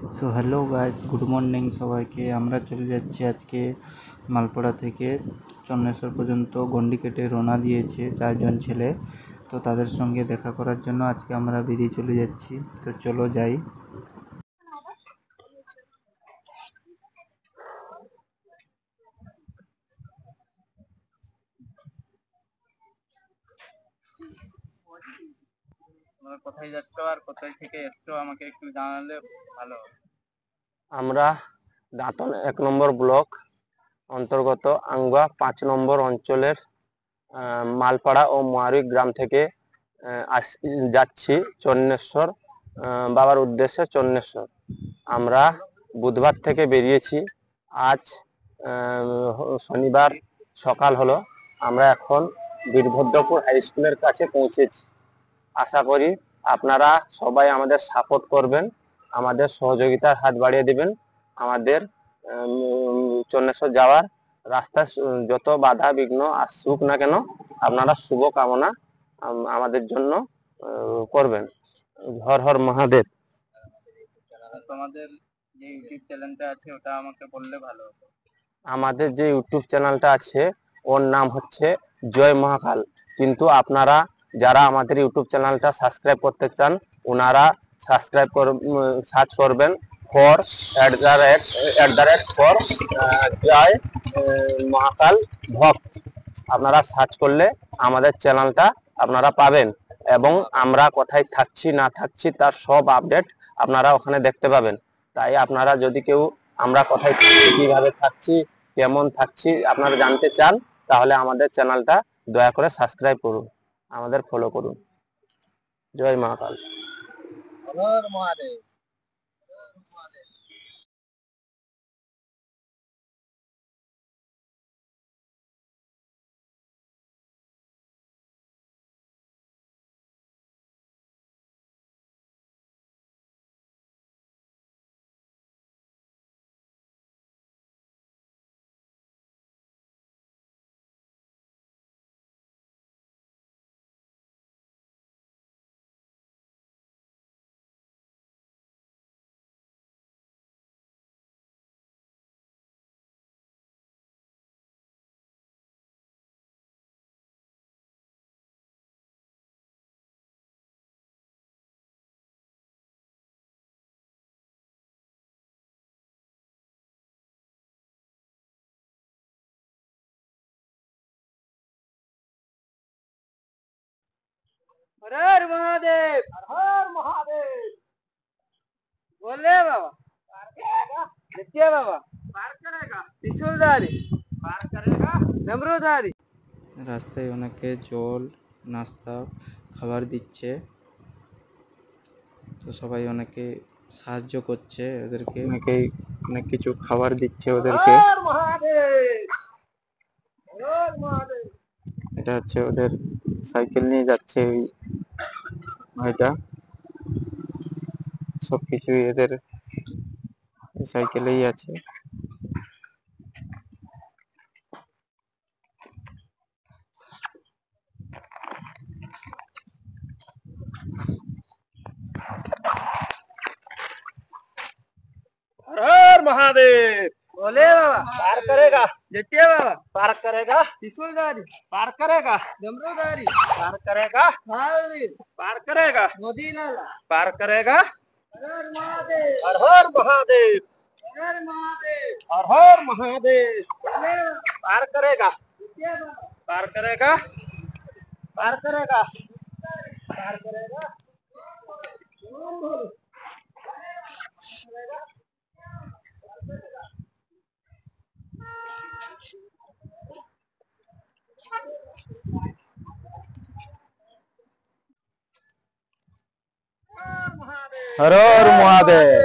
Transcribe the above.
So hello guys, good morning সবাইকে। আমরা চলে যাচ্ছি আজকে মালপড়া থেকে চন্নেশ্বর পর্যন্ত গন্ডি কেটে রওনা দিয়েছে 4জন ছেলে। তো তাদের সঙ্গে দেখা করার জন্য আজকে আমরা বেরিয়ে চলে যাচ্ছি। তো চলো যাই। কোথায় যাচ্ছ আর কোথায় থেকে এসছো আমাকে একটু জানালে ভালো হবে। আমরা দাঁতন 1 নম্বর ব্লক অন্তর্গত আঙ্গুয়া 5 নম্বর অঞ্চলের মালপাড়া ও মারি গ্রাম থেকে যাচ্ছি চন্নেশ্বর বাবার উদ্দেশ্যে চন্নেশ্বর। আমরা বুধবার থেকে বেরিয়েছি। আজ শনিবার সকাল হলো। আমরা এখন বীরভদ্রপুর হাই স্কুলের কাছে পৌঁছেছি। আশা করি আপনারা সবাই আমাদের সাপোর্ট করবেন, আমাদের সহযোগিতার হাত বাড়িয়ে দিবেন। আমাদের চন্নেশ্বর যাওয়ার রাস্তা যত বাধা বিঘ্ন আসুক না কেন, আপনারা শুভ কামনা আমাদের জন্য করবেন। হর হর মহাদেব। তোমাদের যে ইউটিউব চ্যানেলটা আছে ওটা আমাকে বললে ভালো হতো। আমাদের যে ইউটিউব চ্যানেলটা আছে ওর নাম হচ্ছে জয় মহাকাল। কিন্তু আপনারা যারা আমাদের ইউটিউব চ্যানেলটা সাবস্ক্রাইব করতে চান ওনারা সার্চ করবেন ফর ফর জয় মহাকাল ভক্ত। আপনারা সার্চ করলে আমাদের চ্যানেলটা আপনারা পাবেন এবং আমরা কোথায় থাকছি না থাকছি তার সব আপডেট আপনারা ওখানে দেখতে পাবেন। তাই আপনারা যদি কেউ আমরা কোথায় থাকছি, কিভাবে থাকছি, কেমন থাকছি আপনারা জানতে চান, তাহলে আমাদের চ্যানেলটা দয়া করে সাবস্ক্রাইব করুন, আমাদের ফলো করুন। জয় মহাকাল। হর মহাদেব। हर हर महादेव, हर हर महादेव। बोले बाबा, देखिए बाबा, पार करेगा त्रिशूलधारी, पार करेगा डमरूधारी। রাস্তায় অনেকে জল, নাস্তা, খাবার দিচ্ছে। তো সবাই অনেকে সাহায্য করছে ওদেরকে, অনেকেই অনেক কিছু খাবার দিচ্ছে ওদেরকে। এটা হচ্ছে ওদের সাইকেল নিয়ে যাচ্ছে ওই ভাইটা। সবকিছুই এদের সাইকেলেই আছে। हर हर महादेव। बोले बाबा, पार करेगा देखिए बाबा, पार करेगा त्रिशूलधारी, पार करेगा डमरूधारी, पार करेगा महावीर, पार करेगा मोदी लाला, पार करेगा। हर हर महादेव, हर हर महादेव, हर हर महादेव, हर हर महादेव। बोले बाबा, पार करेगा देखिए बाबा, पार करेगा पार करेगा पार करेगा। हर हर महादेव।